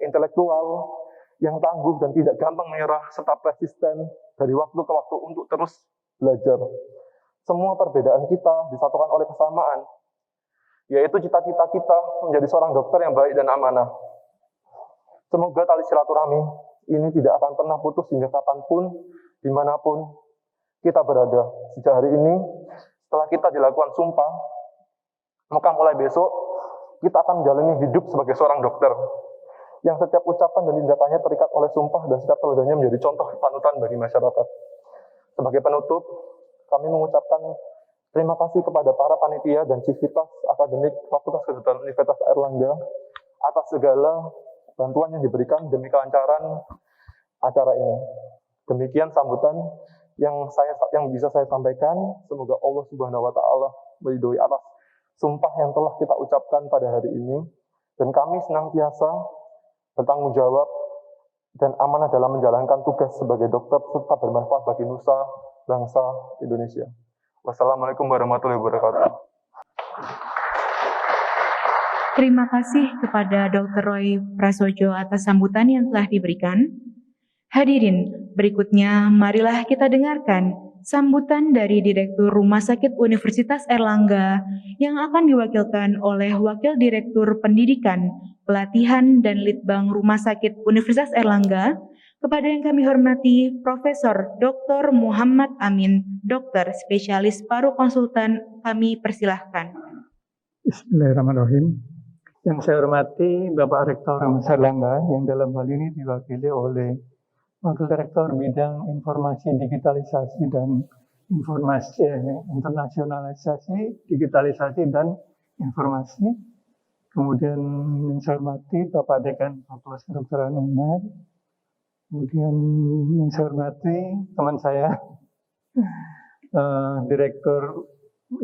intelektual, yang tangguh dan tidak gampang menyerah, serta persisten dari waktu ke waktu untuk terus belajar. Semua perbedaan kita disatukan oleh kesamaan, yaitu cita-cita kita menjadi seorang dokter yang baik dan amanah. Semoga tali silaturahmi ini tidak akan pernah putus hingga kapanpun, dimanapun kita berada. Sejak hari ini, setelah kita dilakukan sumpah, maka mulai besok kita akan menjalani hidup sebagai seorang dokter yang setiap ucapan dan tindakannya terikat oleh sumpah dan setiap teladannya menjadi contoh panutan bagi masyarakat. Sebagai penutup, kami mengucapkan terima kasih kepada para panitia dan civitas akademik Fakultas Kedokteran Universitas Airlangga atas segala bantuan yang diberikan demi kelancaran acara ini. Demikian sambutan yang bisa saya sampaikan. Semoga Allah Subhanahu wa taala meridhoi atas sumpah yang telah kita ucapkan pada hari ini, dan kami senantiasa bertanggung jawab dan amanah dalam menjalankan tugas sebagai dokter serta bermanfaat bagi nusa bangsa Indonesia. Wassalamualaikum warahmatullahi wabarakatuh. Terima kasih kepada Dr. Roy Prasojo atas sambutan yang telah diberikan. Hadirin, berikutnya marilah kita dengarkan sambutan dari Direktur Rumah Sakit Universitas Airlangga yang akan diwakilkan oleh Wakil Direktur Pendidikan, Pelatihan, dan Litbang Rumah Sakit Universitas Airlangga, kepada yang kami hormati Profesor Dr. Muhammad Amin, Dokter Spesialis Paru Konsultan, kami persilahkan. Bismillahirrahmanirrahim. Yang saya hormati Bapak Rektor Rumah Sakit Airlangga yang dalam hal ini diwakili oleh Wakil Direktur Bidang Informasi Digitalisasi dan Informasi Internasionalisasi, Digitalisasi dan Informasi. Kemudian yang saya hormati Bapak Dekan Fakultas Kedokteran UNER. Kemudian yang saya hormati teman saya, Direktur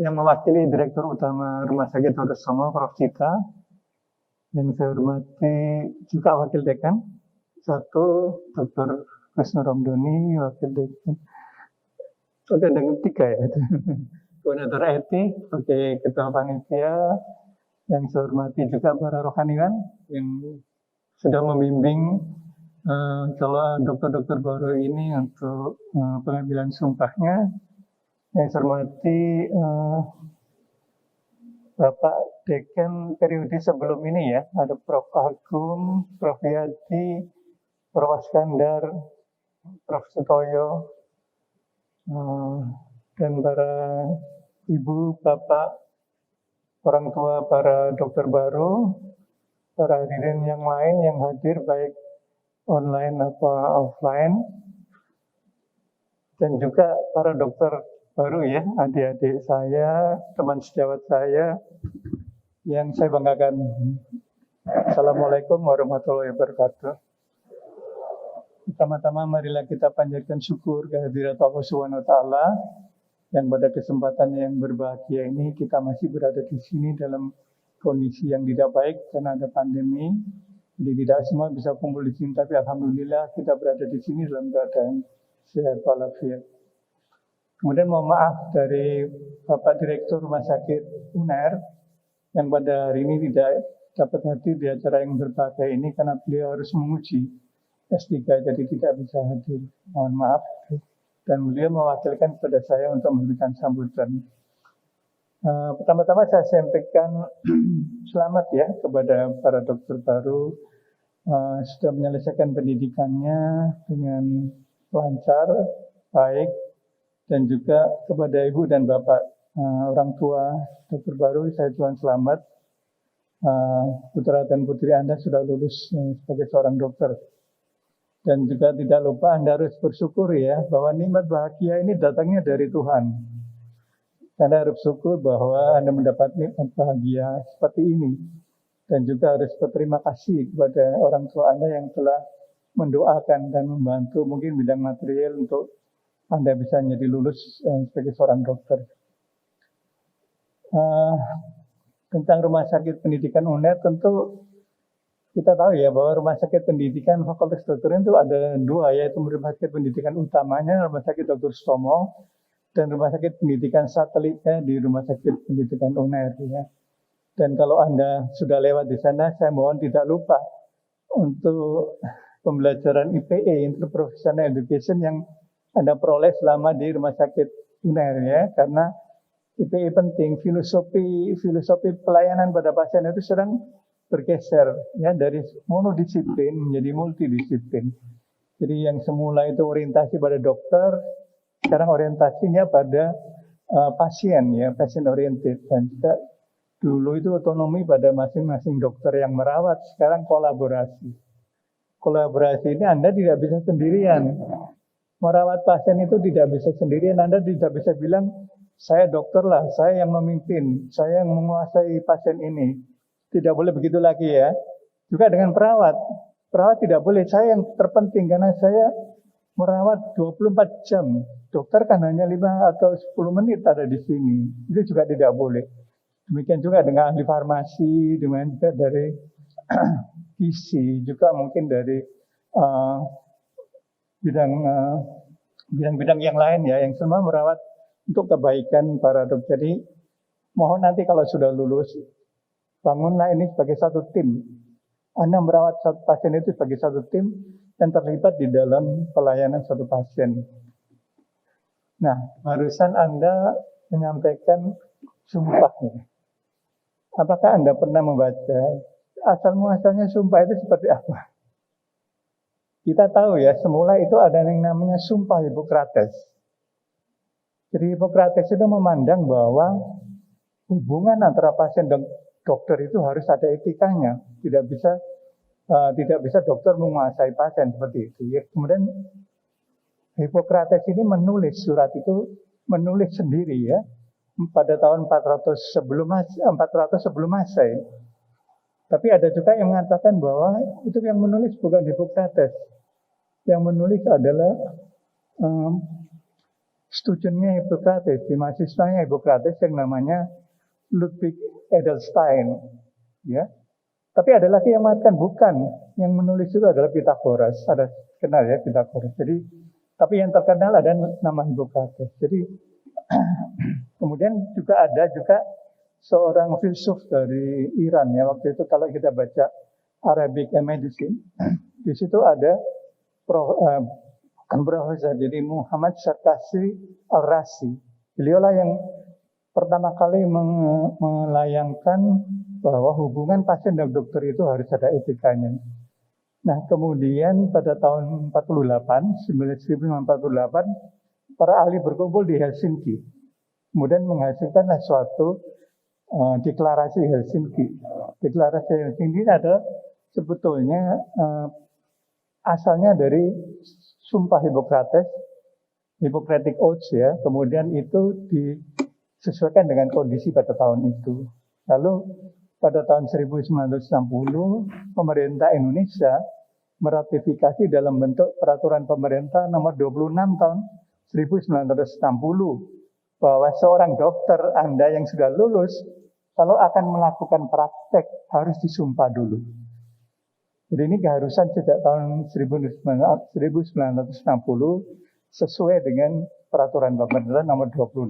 yang mewakili Direktur Utama Rumah Sakit Dr. Sutomo, Prof. Cita. Yang saya hormati juga Wakil Dekan. Satu, Dr. Kusno Romdoni, Wakil Dekan. Oke, dengan tiga ya. Koordinator etik, oke, Ketua Panitia. Yang saya hormati juga para rohaniwan yang sudah membimbing dokter-dokter baru ini untuk pengambilan sumpahnya. Yang saya hormati Bapak Dekan periode sebelum ini ya, ada Prof. Agung, Prof. Yadi, Prof. Iskandar, Prof. Sutoyo, dan para ibu, bapak, orang tua para dokter baru, para hadirin yang lain yang hadir baik online atau offline, dan juga para dokter baru ya, adik-adik saya, teman sejawat saya yang saya banggakan. Assalamualaikum warahmatullahi wabarakatuh. Pertama-tama marilah kita panjatkan syukur kehadirat Allah Subhanahu wa taala yang pada kesempatan yang berbahagia ini kita masih berada di sini dalam kondisi yang tidak baik karena ada pandemi. Jadi tidak semua bisa kumpul di sini, tapi alhamdulillah kita berada di sini dalam keadaan sehat walafiat. Kemudian mohon maaf dari Bapak Direktur Rumah Sakit UNER yang pada hari ini tidak dapat hadir di acara yang berbahagia ini karena beliau harus menguji S3 jadi tidak bisa hadir. Mohon maaf. Dan beliau mewakilkan kepada saya untuk memberikan sambutan. Pertama-tama saya sampaikan selamat ya kepada para dokter baru sudah menyelesaikan pendidikannya dengan lancar, baik, dan juga kepada ibu dan bapak orang tua dokter baru saya ucapkan selamat. Putra dan putri Anda sudah lulus sebagai seorang dokter. Dan juga tidak lupa Anda harus bersyukur ya bahwa nikmat bahagia ini datangnya dari Tuhan. Anda harus bersyukur bahwa Anda mendapat nikmat bahagia seperti ini. Dan juga harus berterima kasih kepada orang tua Anda yang telah mendoakan dan membantu mungkin bidang material untuk Anda bisa menjadi lulus sebagai seorang dokter. Tentang Rumah Sakit Pendidikan UNER tentu kita tahu ya bahwa Rumah Sakit Pendidikan Fakultas Kedokteran itu ada dua, yaitu Rumah Sakit Pendidikan utamanya Rumah Sakit Dr. Sutomo dan Rumah Sakit Pendidikan satelitnya di Rumah Sakit Pendidikan UNER ya. Dan kalau Anda sudah lewat di sana, saya mohon tidak lupa untuk pembelajaran IPE, Interprofessional Education, yang Anda peroleh selama di Rumah Sakit UNER ya, karena IPE penting. Filosofi pelayanan pada pasien itu sedang bergeser ya, dari monodisiplin menjadi multidisiplin. Jadi yang semula itu orientasi pada dokter, sekarang orientasinya pada pasien ya, patient oriented. Dan juga dulu itu otonomi pada masing-masing dokter yang merawat, sekarang kolaborasi. Kolaborasi ini Anda tidak bisa sendirian. Merawat pasien itu tidak bisa sendirian. Anda tidak bisa bilang, saya dokter lah, saya yang memimpin, saya yang menguasai pasien ini. Tidak boleh begitu lagi ya. Juga dengan perawat. Perawat tidak boleh, saya yang terpenting karena saya merawat 24 jam. Dokter kan hanya 5 atau 10 menit ada di sini. Itu juga tidak boleh. Demikian juga dengan ahli farmasi, dengan juga dari gizi, juga mungkin dari bidang-bidang yang lain ya, yang semua merawat untuk kebaikan para dokter. Jadi mohon nanti kalau sudah lulus, bangunlah ini sebagai satu tim. Anda merawat satu pasien itu sebagai satu tim dan terlibat di dalam pelayanan satu pasien. Nah, barusan Anda menyampaikan sumpahnya. Apakah Anda pernah membaca asal-muasalnya sumpah itu seperti apa? Kita tahu ya, semula itu ada yang namanya sumpah Hippocrates. Jadi Hippocrates itu memandang bahwa hubungan antara pasien dan dokter itu harus ada etikanya. Tidak bisa dokter menguasai pasien seperti itu. Ya, kemudian Hippocrates ini menulis surat itu, menulis sendiri ya, pada tahun 400 sebelum Masehi. Tapi ada juga yang mengatakan bahwa itu yang menulis bukan Hippocrates. Yang menulis adalah studentnya Hippocrates, di mahasiswanya Hippocrates yang namanya Ludwig Edelstein. Ya. Tapi ada lagi yang mengatakan bukan. Yang menulis itu adalah Pythagoras. Ada kenal ya Pythagoras. Jadi, tapi yang terkenal ada nama Hippocrates. Jadi kemudian juga ada seorang filsuf dari Iran ya, waktu itu kalau kita baca Arabic Medicine, di situ ada profesor, jadi Muhammad Sarkasi Al-Razi. Beliaulah yang pertama kali melayangkan bahwa hubungan pasien dan dokter itu harus ada etikanya. Nah, kemudian pada tahun 1948, para ahli berkumpul di Helsinki. Kemudian menghasilkanlah suatu deklarasi Helsinki. Deklarasi Helsinki ini adalah sebetulnya asalnya dari sumpah Hippocrates, Hippocratic Oath ya. Kemudian itu disesuaikan dengan kondisi pada tahun itu. Lalu pada tahun 1960 pemerintah Indonesia meratifikasi dalam bentuk peraturan pemerintah nomor 26 tahun 1960 bahwa seorang dokter Anda yang sudah lulus kalau akan melakukan praktek harus disumpah dulu. Jadi ini keharusan sejak tahun 1960 sesuai dengan peraturan pemerintah nomor 26.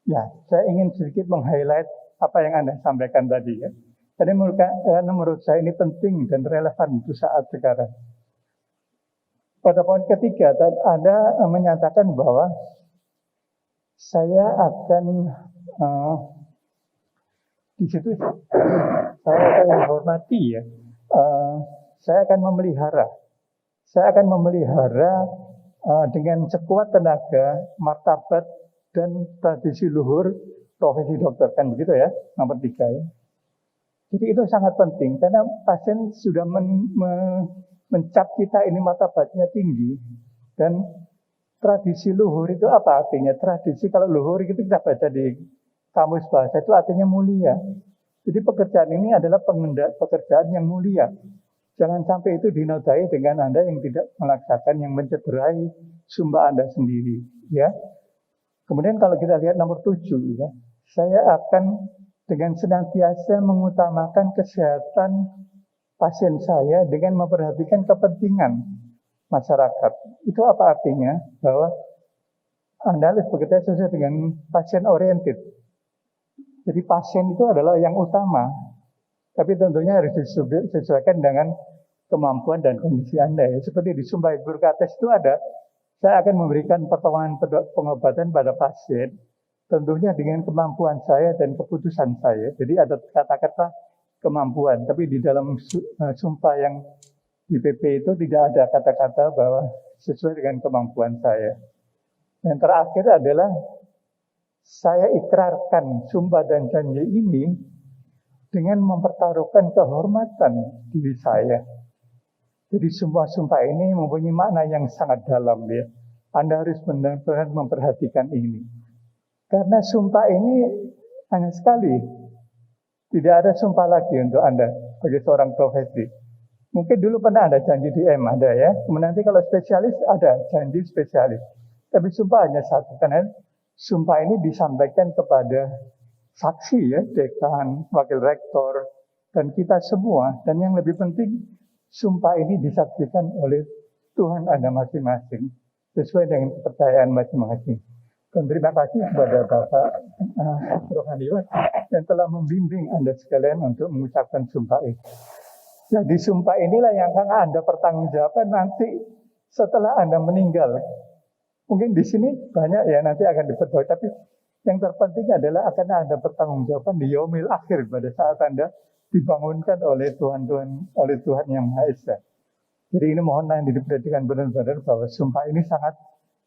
Ya, saya ingin sedikit meng-highlight apa yang Anda sampaikan tadi ya. Jadi menurut saya ini penting dan relevan untuk saat sekarang. Pada poin ketiga, Anda menyatakan bahwa saya akan di situ saya akan menghormati ya. Saya akan memelihara. Saya akan memelihara dengan sekuat tenaga, martabat dan tradisi luhur profesi dokter, kan begitu ya, nomor 3 ya. Jadi itu sangat penting karena pasien sudah mencap kita ini martabatnya tinggi. Dan tradisi luhur itu apa artinya? Tradisi kalau luhur itu kita baca di kamus bahasa itu artinya mulia. Jadi pekerjaan ini adalah pekerjaan yang mulia. Jangan sampai itu dinodai dengan Anda yang tidak melaksanakan, yang mencederai sumpah Anda sendiri. Ya. Kemudian kalau kita lihat nomor 7 ya, saya akan dengan senantiasa mengutamakan kesehatan pasien saya dengan memperhatikan kepentingan masyarakat. Itu apa artinya? Bahwa Anda harus bekerja sesuai dengan pasien oriented. Jadi pasien itu adalah yang utama. Tapi tentunya harus disesuaikan dengan kemampuan dan kondisi Anda. Ya. Seperti di Sumpah Hippokrates itu ada, saya akan memberikan pertolongan pengobatan pada pasien, tentunya dengan kemampuan saya dan keputusan saya. Jadi ada kata-kata kemampuan, tapi di dalam sumpah yang di PP itu tidak ada kata-kata bahwa sesuai dengan kemampuan saya. Yang terakhir adalah saya ikrarkan sumpah dan janji ini dengan mempertaruhkan kehormatan diri saya. Jadi sumpah-sumpah ini mempunyai makna yang sangat dalam ya. Anda harus benar-benar memperhatikan ini. Karena sumpah ini hanya sekali. Tidak ada sumpah lagi untuk Anda sebagai seorang profesi. Mungkin dulu pernah ada janji DM, ada ya. Kemudian nanti kalau spesialis ada janji spesialis. Tapi sumpah hanya satu. Karena sumpah ini disampaikan kepada saksi ya, dekan, wakil rektor, dan kita semua. Dan yang lebih penting, sumpah ini disaksikan oleh Tuhan Anda masing-masing. Sesuai dengan kepercayaan masing-masing. Dan terima kasih kepada Bapak Rohaniwan yang telah membimbing Anda sekalian untuk mengucapkan sumpah itu. Jadi sumpah inilah yang akan Anda pertanggungjawabkan nanti setelah Anda meninggal. Mungkin di sini banyak ya nanti akan dipercaya, tapi yang terpenting adalah akan Anda pertanggungjawabkan di yaumil akhir pada saat Anda dibangunkan oleh Tuhan yang Maha Esa. Jadi ini mohon yang diperhatikan benar-benar bahwa sumpah ini sangat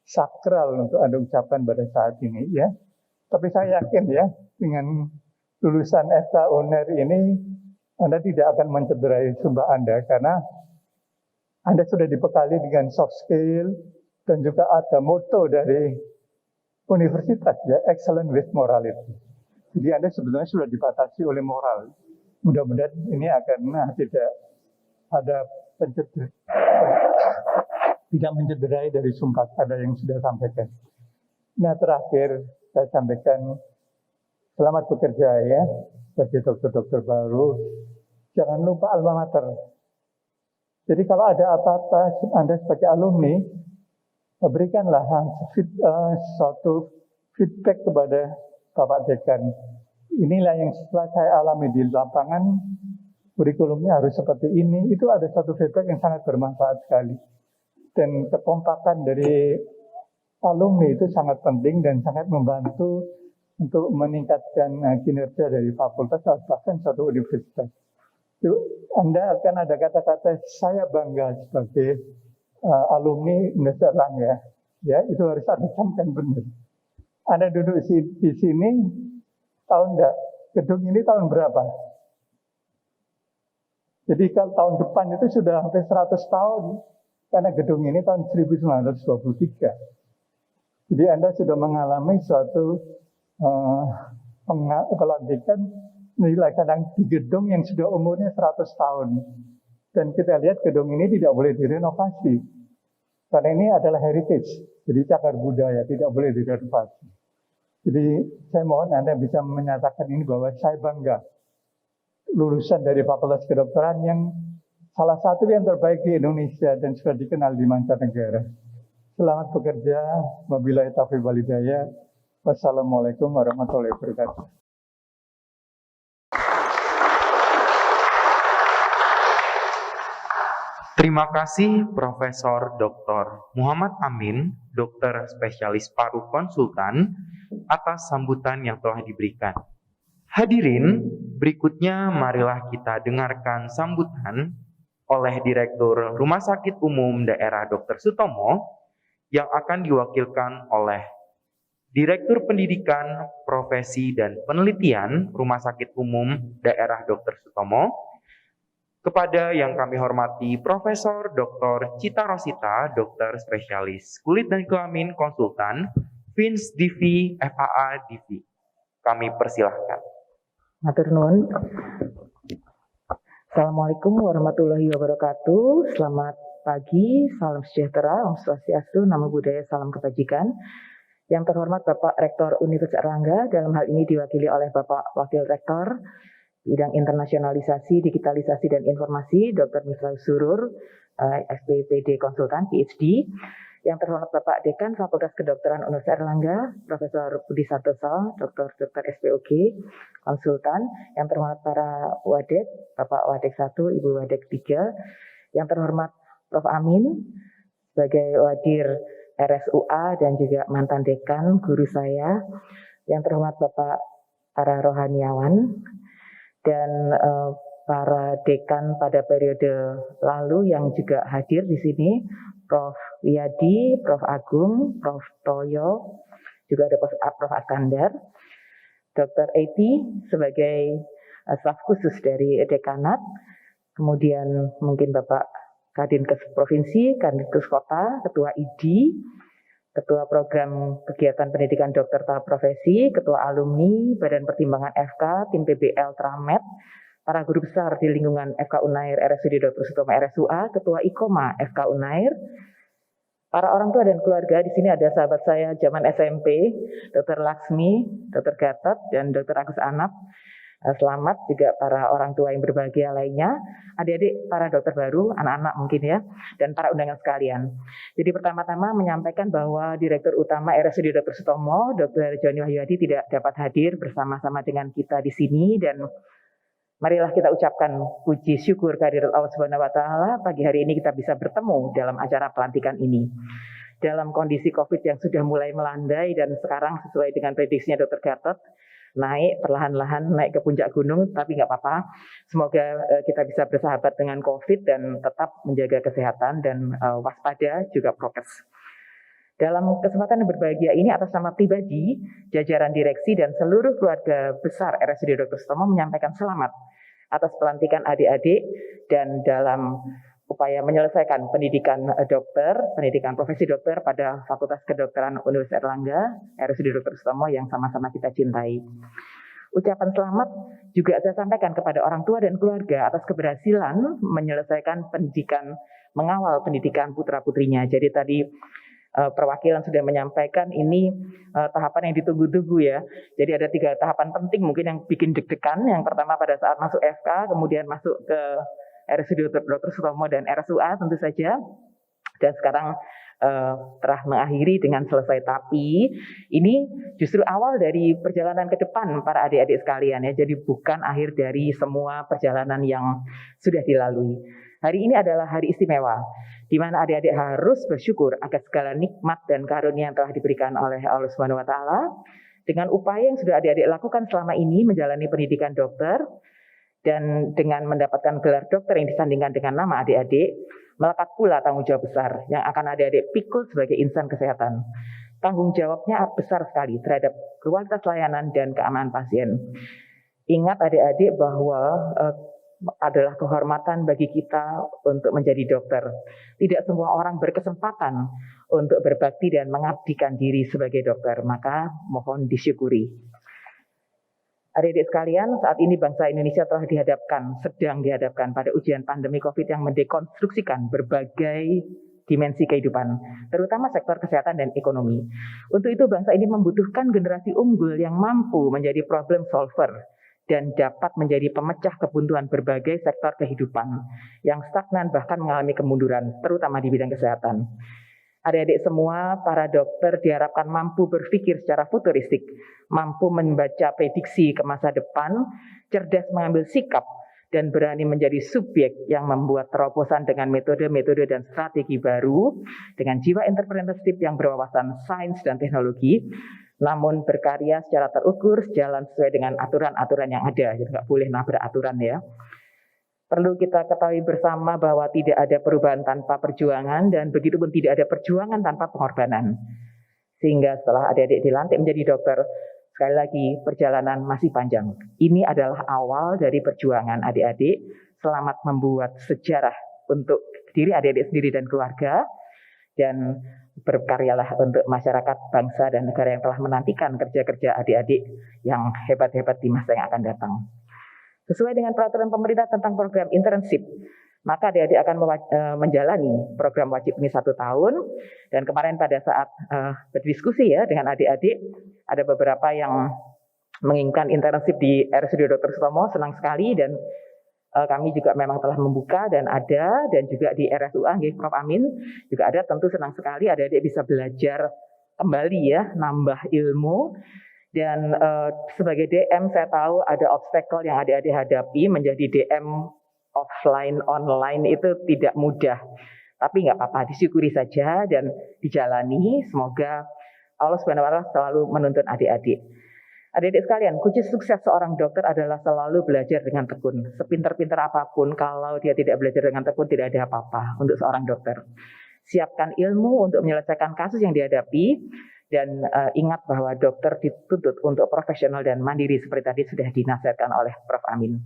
sakral untuk Anda ucapkan pada saat ini ya. Tapi saya yakin ya dengan lulusan FK UNER ini Anda tidak akan mencederai sumpah Anda karena Anda sudah dibekali dengan soft skill dan juga ada moto dari universitas ya, excellent with morality. Jadi Anda sebetulnya sudah dibatasi oleh moral. Mudah-mudahan ini akan tidak ada tidak mencederai dari sumpah Anda yang sudah sampaikan. Nah terakhir saya sampaikan selamat bekerja ya bagi dokter-dokter baru. Jangan lupa alma mater. Jadi kalau ada apa-apa Anda sebagai alumni, berikanlah suatu feedback kepada Bapak Dekan. Inilah yang setelah saya alami di lapangan, kurikulumnya harus seperti ini. Itu ada satu feedback yang sangat bermanfaat sekali. Dan kekompakan dari alumni itu sangat penting dan sangat membantu untuk meningkatkan kinerja dari fakultas bahkan suatu universitas. Itu Anda akan ada kata-kata saya bangga sebagai alumni Universitas Erlangga. Ya, itu harus Anda camkan benar. Anda duduk di sini tahun gedung ini tahun berapa? Jadi kalau tahun depan itu sudah hampir 100 tahun. Karena gedung ini tahun 1923. Jadi Anda sudah mengalami suatu pelantikan dilaksanakan di gedung yang sudah umurnya 100 tahun. Dan kita lihat gedung ini tidak boleh direnovasi. Karena ini adalah heritage, jadi cagar budaya, tidak boleh direnovasi. Jadi saya mohon Anda bisa menyatakan ini bahwa saya bangga lulusan dari Fakultas Kedokteran yang salah satu yang terbaik di Indonesia dan sudah dikenal di mancanegara. Selamat bekerja. Wabillahi taufiq wal hidayah. Wassalamualaikum warahmatullahi wabarakatuh. Terima kasih Profesor Dr. Muhammad Amin, dokter spesialis paru konsultan, atas sambutan yang telah diberikan. Hadirin, berikutnya marilah kita dengarkan sambutan oleh Direktur Rumah Sakit Umum Daerah Dr. Sutomo yang akan diwakilkan oleh Direktur Pendidikan, Profesi, dan Penelitian Rumah Sakit Umum Daerah Dr. Sutomo, kepada yang kami hormati Profesor Dr. Cita Rosita, dokter spesialis kulit dan kelamin konsultan, Fins Divi, FAA Divi. Kami persilahkan. Matur nuwun. Assalamualaikum warahmatullahi wabarakatuh. Selamat pagi, salam sejahtera, Om Swastiastu, Namo Buddhaya, salam kebajikan. Yang terhormat Bapak Rektor Universitas Erlangga, dalam hal ini diwakili oleh Bapak Wakil Rektor Bidang Internasionalisasi, Digitalisasi, dan Informasi, Dr. Misbah Surur, SPPD Konsultan, PhD. Yang terhormat Bapak Dekan Fakultas Kedokteran Universitas Erlangga, Profesor Budi Santoso, Dr. SPOG, Konsultan. Yang terhormat para Wadek, Bapak Wadek 1, Ibu Wadek 3. Yang terhormat Prof. Amin sebagai Wadir RSUA dan juga mantan dekan guru saya. Yang terhormat Bapak para rohaniawan dan para dekan pada periode lalu yang juga hadir di sini, Prof. Wiyadi, Prof. Agung, Prof. Toyo, juga ada Prof. Askandar, Dr. Eti sebagai staf khusus dari dekanat, kemudian mungkin Bapak Kadinkes Provinsi, Kadinkes Kota, Ketua ID, Ketua Program Kegiatan Pendidikan Dokter Tahap Profesi, Ketua Alumni, Badan Pertimbangan FK, Tim PBL Tramed, para guru besar di lingkungan FK Unair RSUD Dr. Sutomo RSUA, Ketua IKOMA FK Unair, para orang tua dan keluarga. Di sini ada sahabat saya zaman SMP, Dr. Laksmi, Dr. Gatot, dan Dr. Agus Anap. Selamat juga para orang tua yang berbahagia lainnya, adik-adik para dokter baru, anak-anak mungkin ya, dan para undangan sekalian. Jadi pertama-tama menyampaikan bahwa Direktur Utama RSUD Dr. Sutomo, Dr. Joni Wahyudi tidak dapat hadir bersama-sama dengan kita di sini, dan marilah kita ucapkan puji syukur kehadirat Allah Subhanahu wa taala, pagi hari ini kita bisa bertemu dalam acara pelantikan ini. Dalam kondisi Covid yang sudah mulai melandai dan sekarang sesuai dengan prediksinya Dr. Gatot, naik perlahan-lahan naik ke puncak gunung, tapi nggak apa-apa. Semoga kita bisa bersahabat dengan Covid dan tetap menjaga kesehatan dan waspada juga prokes. Dalam kesempatan yang berbahagia ini, atas nama pribadi, jajaran direksi dan seluruh keluarga besar RSUD Dr. Sutomo menyampaikan selamat atas pelantikan adik-adik dan dalam upaya menyelesaikan pendidikan dokter, pendidikan profesi dokter pada Fakultas Kedokteran Universitas Erlangga, RSUD Dr. Sutomo yang sama-sama kita cintai. Ucapan selamat juga saya sampaikan kepada orang tua dan keluarga atas keberhasilan menyelesaikan pendidikan, mengawal pendidikan putra-putrinya. Jadi tadi perwakilan sudah menyampaikan ini tahapan yang ditunggu-tunggu ya. Jadi ada 3 tahapan penting mungkin yang bikin deg-degan. Yang pertama pada saat masuk FK, kemudian masuk ke RSUD Dr. Sutomo dan RSUA tentu saja. Dan sekarang telah mengakhiri dengan selesai. Tapi ini justru awal dari perjalanan ke depan para adik-adik sekalian ya. Jadi bukan akhir dari semua perjalanan yang sudah dilalui. Hari ini adalah hari istimewa, di mana adik-adik harus bersyukur atas segala nikmat dan karunia yang telah diberikan oleh Allah Subhanahu wa taala. Dengan upaya yang sudah adik-adik lakukan selama ini menjalani pendidikan dokter dan dengan mendapatkan gelar dokter yang disandingkan dengan nama adik-adik, melekat pula tanggung jawab besar yang akan adik-adik pikul sebagai insan kesehatan. Tanggung jawabnya besar sekali terhadap kualitas layanan dan keamanan pasien. Ingat adik-adik bahwa adalah kehormatan bagi kita untuk menjadi dokter. Tidak semua orang berkesempatan untuk berbakti dan mengabdikan diri sebagai dokter, maka mohon disyukuri. Adik-adik sekalian, saat ini bangsa Indonesia telah sedang dihadapkan pada ujian pandemi Covid yang mendekonstruksikan berbagai dimensi kehidupan, terutama sektor kesehatan dan ekonomi. Untuk itu bangsa ini membutuhkan generasi unggul yang mampu menjadi problem solver dan dapat menjadi pemecah kebuntuan berbagai sektor kehidupan yang stagnan bahkan mengalami kemunduran, terutama di bidang kesehatan. Adik-adik semua, para dokter diharapkan mampu berpikir secara futuristik, mampu membaca prediksi ke masa depan, cerdas mengambil sikap, dan berani menjadi subjek yang membuat terobosan dengan metode-metode dan strategi baru, dengan jiwa entrepreneurship yang berwawasan sains dan teknologi, namun berkarya secara terukur, sejalan sesuai dengan aturan-aturan yang ada. Jadi nggak boleh nabrak aturan ya. Perlu kita ketahui bersama bahwa tidak ada perubahan tanpa perjuangan dan begitu pun tidak ada perjuangan tanpa pengorbanan. Sehingga setelah adik-adik dilantik menjadi dokter, sekali lagi perjalanan masih panjang. Ini adalah awal dari perjuangan adik-adik. Selamat membuat sejarah untuk diri adik-adik sendiri dan keluarga. Dan berkaryalah untuk masyarakat, bangsa, dan negara yang telah menantikan kerja-kerja adik-adik yang hebat-hebat di masa yang akan datang. Sesuai dengan peraturan pemerintah tentang program internship, maka adik-adik akan menjalani program wajib ini 1 tahun. Dan kemarin pada saat berdiskusi ya dengan adik-adik, ada beberapa yang menginginkan internship di RSUD Dr. Sutomo, senang sekali, dan kami juga memang telah membuka dan ada, dan juga di RSUA, Prof. Amin juga ada, tentu senang sekali adik-adik bisa belajar kembali ya, nambah ilmu. Dan sebagai DM saya tahu ada obstacle yang adik-adik hadapi menjadi DM offline, online itu tidak mudah. Tapi nggak apa-apa, disyukuri saja dan dijalani. Semoga Allah SWT selalu menuntun adik-adik. Adik-adik sekalian, kunci sukses seorang dokter adalah selalu belajar dengan tekun. Sepintar-pintar apapun, kalau dia tidak belajar dengan tekun, tidak ada apa-apa untuk seorang dokter. Siapkan ilmu untuk menyelesaikan kasus yang dihadapi, dan ingat bahwa dokter dituntut untuk profesional dan mandiri seperti tadi sudah dinasihatkan oleh Prof. Amin.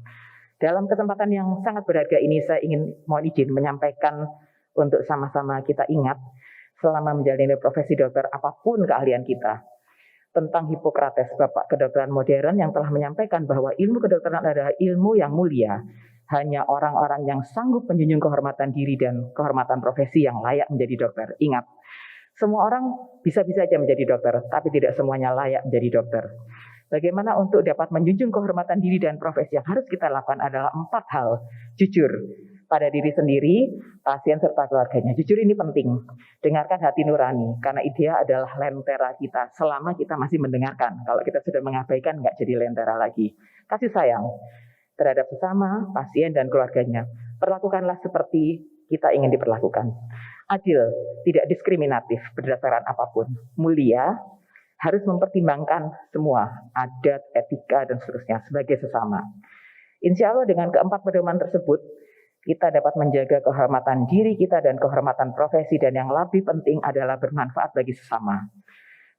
Dalam kesempatan yang sangat berharga ini, saya ingin mohon izin menyampaikan untuk sama-sama kita ingat selama menjalani profesi dokter apapun keahlian kita, tentang Hippocrates, Bapak Kedokteran Modern, yang telah menyampaikan bahwa ilmu kedokteran adalah ilmu yang mulia. Hanya orang-orang yang sanggup menjunjung kehormatan diri dan kehormatan profesi yang layak menjadi dokter. Ingat, semua orang bisa-bisa saja menjadi dokter, tapi tidak semuanya layak menjadi dokter. Bagaimana untuk dapat menjunjung kehormatan diri dan profesi yang harus kita lakukan adalah 4 hal. Jujur pada diri sendiri, pasien, serta keluarganya. Jujur ini penting. Dengarkan hati nurani, karena dia adalah lentera kita selama kita masih mendengarkan. Kalau kita sudah mengabaikan, nggak jadi lentera lagi. Kasih sayang terhadap sesama, pasien, dan keluarganya. Perlakukanlah seperti kita ingin diperlakukan. Adil, tidak diskriminatif berdasarkan apapun. Mulia, harus mempertimbangkan semua, adat, etika, dan seterusnya sebagai sesama. Insya Allah dengan keempat pedoman tersebut, kita dapat menjaga kehormatan diri kita dan kehormatan profesi, dan yang lebih penting adalah bermanfaat bagi sesama.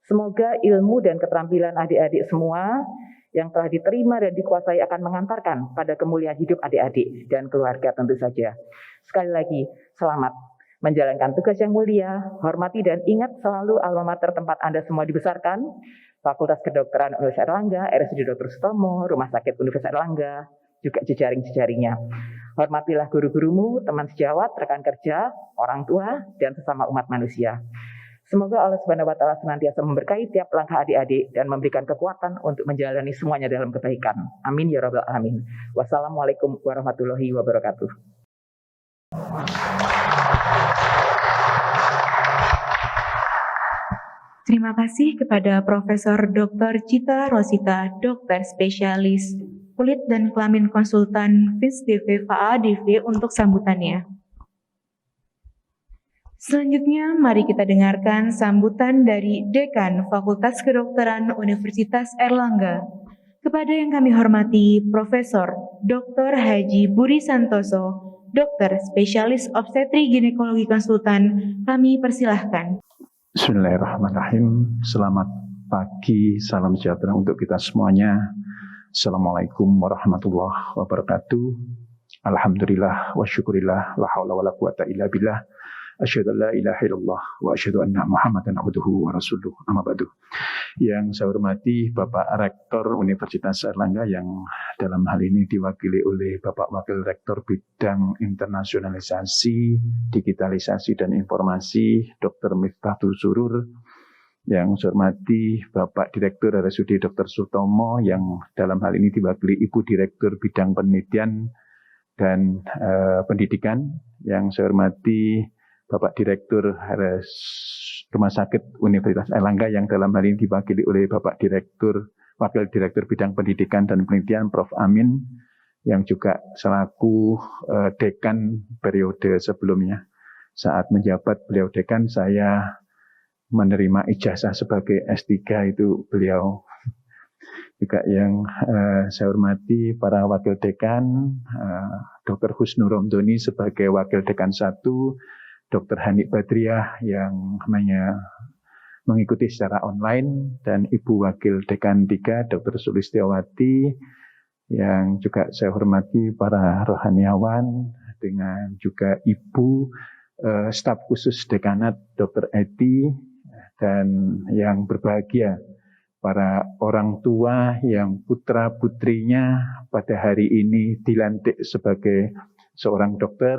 Semoga ilmu dan keterampilan adik-adik semua yang telah diterima dan dikuasai akan mengantarkan pada kemuliaan hidup adik-adik dan keluarga tentu saja. Sekali lagi, selamat menjalankan tugas yang mulia, hormati dan ingat selalu alma mater tempat Anda semua dibesarkan, Fakultas Kedokteran Universitas Airlangga, RSUD Dr. Sutomo, Rumah Sakit Universitas Airlangga, juga jejaring-jejaringnya. Hormatilah guru-gurumu, teman sejawat, rekan kerja, orang tua, dan sesama umat manusia. Semoga Allah SWT senantiasa memberkahi tiap langkah adik-adik dan memberikan kekuatan untuk menjalani semuanya dalam kebaikan. Amin ya rabbal alamin. Wassalamualaikum warahmatullahi wabarakatuh. Terima kasih kepada Profesor Dr. Cita Rosita, dokter spesialis kulit dan kelamin konsultan FISDV FAADV untuk sambutannya. Selanjutnya, mari kita dengarkan sambutan dari Dekan Fakultas Kedokteran Universitas Airlangga. Kepada yang kami hormati, Profesor Dr. Haji Budi Santoso, dokter spesialis obstetri ginekologi konsultan, kami persilahkan. Bismillahirrahmanirrahim. Selamat pagi, salam sejahtera untuk kita semuanya. Assalamualaikum warahmatullahi wabarakatuh. Alhamdulillah wa syukurillah, la haula wa la quwata illa billah. Asyhadu an la ilaha illallah wa asyhadu anna Muhammadan abduhu wa rasuluh. Amma ba'du. Yang saya hormati Bapak Rektor Universitas Airlangga yang dalam hal ini diwakili oleh Bapak Wakil Rektor Bidang Internasionalisasi, Digitalisasi dan Informasi, Dr. Miftahul Surur. Yang saya hormati Bapak Direktur RSUD Dr. Sutomo yang dalam hal ini diwakili Ibu Direktur Bidang Penelitian dan Pendidikan. Yang saya hormati Bapak Direktur Rumah Sakit Universitas Airlangga yang dalam hal ini diwakili oleh Bapak Wakil Direktur Bidang Pendidikan dan Penelitian Prof. Amin yang juga selaku dekan periode sebelumnya. Saat menjabat beliau dekan, saya menerima ijazah sebagai S3 itu beliau. Juga yang saya hormati para wakil dekan, Dr. Husnul Romdoni sebagai wakil dekan 1, Dr. Hanik Badriah yang mengikuti secara online, dan Ibu Wakil Dekan 3, Dr. Sulistiawati, yang juga saya hormati para rohaniawan, dengan juga Ibu staf khusus dekanat Dr. Eti, dan yang berbahagia para orang tua yang putra-putrinya pada hari ini dilantik sebagai seorang dokter,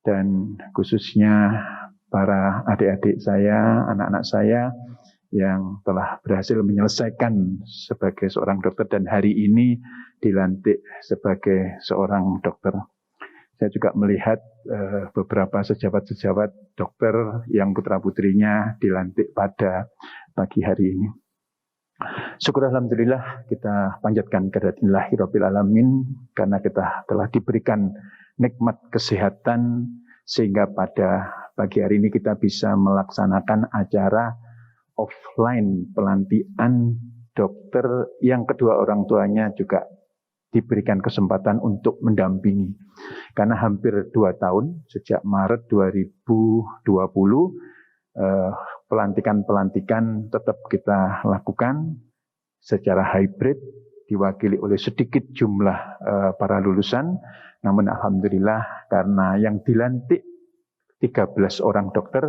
dan khususnya para adik-adik saya, anak-anak saya yang telah berhasil menyelesaikan sebagai seorang dokter dan hari ini dilantik sebagai seorang dokter. Saya juga melihat beberapa sejawat-sejawat dokter yang putra-putrinya dilantik pada pagi hari ini. Syukur alhamdulillah kita panjatkan kehadirat Rabbil Alamin karena kita telah diberikan nikmat kesehatan sehingga pada pagi hari ini kita bisa melaksanakan acara offline pelantikan dokter yang kedua orang tuanya juga diberikan kesempatan untuk mendampingi. Karena hampir 2 tahun sejak Maret 2020 pelantikan-pelantikan tetap kita lakukan secara hybrid, diwakili oleh sedikit jumlah para lulusan. Namun alhamdulillah karena yang dilantik 13 orang dokter,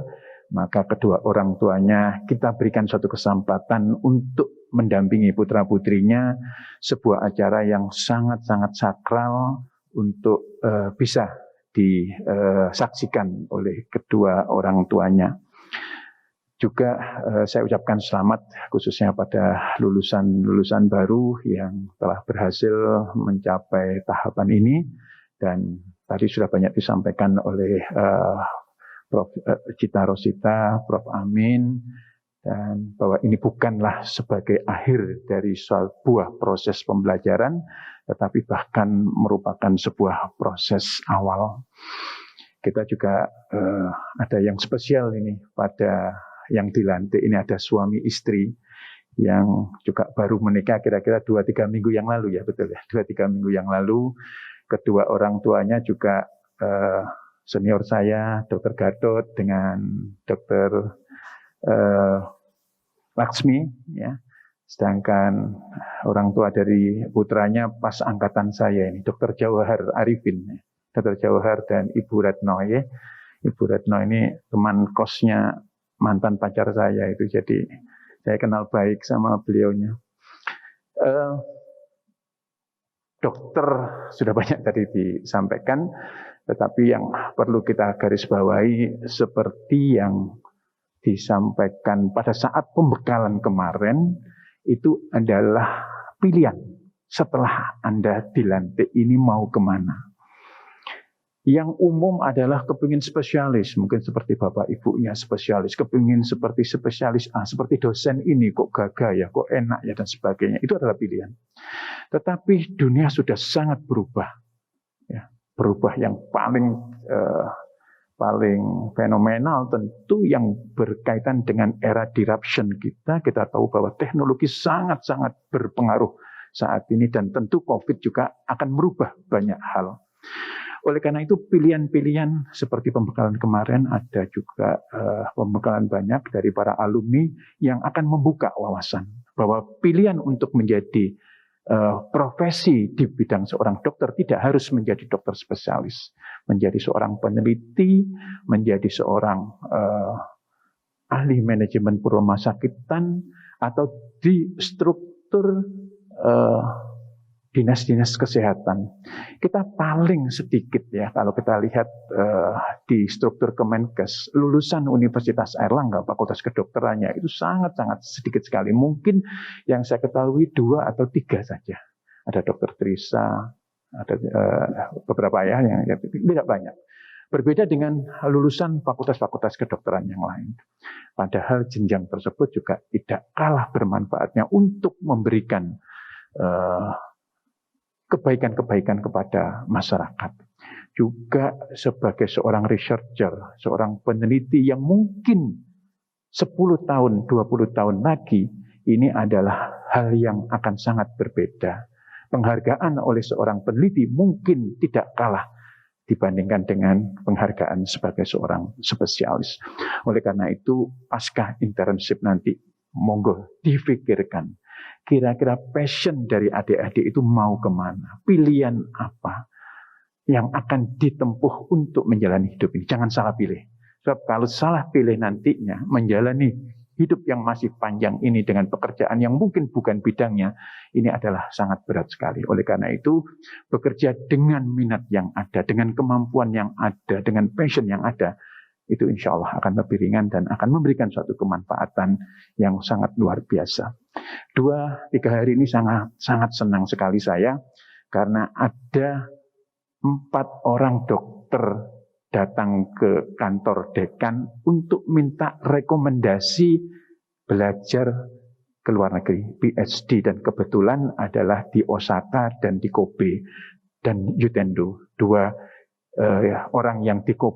maka kedua orang tuanya kita berikan suatu kesempatan untuk mendampingi putra-putrinya, sebuah acara yang sangat-sangat sakral untuk bisa disaksikan oleh kedua orang tuanya. Juga saya ucapkan selamat khususnya pada lulusan-lulusan baru yang telah berhasil mencapai tahapan ini, dan tadi sudah banyak disampaikan oleh Prof. Cita Rosita, Prof. Amin, dan bahwa ini bukanlah sebagai akhir dari sebuah proses pembelajaran, tetapi bahkan merupakan sebuah proses awal. Kita juga ada yang spesial ini pada yang dilantik ini, ada suami istri yang juga baru menikah kira-kira 2-3 minggu yang lalu, ya betul ya, 2-3 minggu yang lalu. Kedua orang tuanya juga senior saya, Dr. Gatot dengan Dr. Laksmi, ya. Sedangkan orang tua dari putranya pas angkatan saya ini, Dr. Jawahar Arifin, Dr. Jawahar dan Ibu Retno, ya. Ibu Retno ini teman kosnya mantan pacar saya itu, jadi saya kenal baik sama beliaunya. Dokter sudah banyak tadi disampaikan, tetapi yang perlu kita garis bawahi seperti yang disampaikan pada saat pembekalan kemarin, itu adalah pilihan setelah Anda dilantik ini mau kemana. Yang umum adalah kepingin spesialis, mungkin seperti bapak ibunya spesialis, kepingin seperti spesialis A, seperti dosen ini kok gagah ya, kok enak ya, dan sebagainya. Itu adalah pilihan. Tetapi dunia sudah sangat berubah, ya, berubah yang paling fenomenal tentu yang berkaitan dengan era disruption kita. Kita tahu bahwa teknologi sangat-sangat berpengaruh saat ini, dan tentu COVID juga akan merubah banyak hal. Oleh karena itu pilihan-pilihan seperti pembekalan kemarin, ada juga pembekalan banyak dari para alumni yang akan membuka wawasan bahwa pilihan untuk menjadi profesi di bidang seorang dokter tidak harus menjadi dokter spesialis, menjadi seorang peneliti, menjadi seorang ahli manajemen rumah sakitan, atau di struktur dinas-dinas kesehatan. Kita paling sedikit ya, kalau kita lihat di struktur Kemenkes, lulusan Universitas Airlangga, Fakultas Kedokterannya itu sangat-sangat sedikit sekali. Mungkin yang saya ketahui 2 atau 3 saja. Ada Dr. Trisa, ada beberapa ya, yang tidak banyak. Berbeda dengan lulusan fakultas-fakultas kedokteran yang lain. Padahal jenjang tersebut juga tidak kalah bermanfaatnya untuk memberikan kebaikan-kebaikan kepada masyarakat. Juga sebagai seorang researcher, seorang peneliti yang mungkin 10 tahun, 20 tahun lagi, ini adalah hal yang akan sangat berbeda. Penghargaan oleh seorang peneliti mungkin tidak kalah dibandingkan dengan penghargaan sebagai seorang spesialis. Oleh karena itu, pasca internship nanti, monggo difikirkan. Kira-kira passion dari adik-adik itu mau kemana? Pilihan apa yang akan ditempuh untuk menjalani hidup ini? Jangan salah pilih. Sebab kalau salah pilih nantinya, menjalani hidup yang masih panjang ini dengan pekerjaan yang mungkin bukan bidangnya, ini adalah sangat berat sekali. Oleh karena itu, bekerja dengan minat yang ada, dengan kemampuan yang ada, dengan passion yang ada, itu insya Allah akan lebih ringan dan akan memberikan suatu kemanfaatan yang sangat luar biasa. 2-3 hari ini sangat senang sekali saya, karena ada 4 orang dokter datang ke kantor dekan untuk minta rekomendasi belajar ke luar negeri, PhD, dan kebetulan adalah di Osaka dan di Kobe dan Yutendo, dua orang yang di Kobe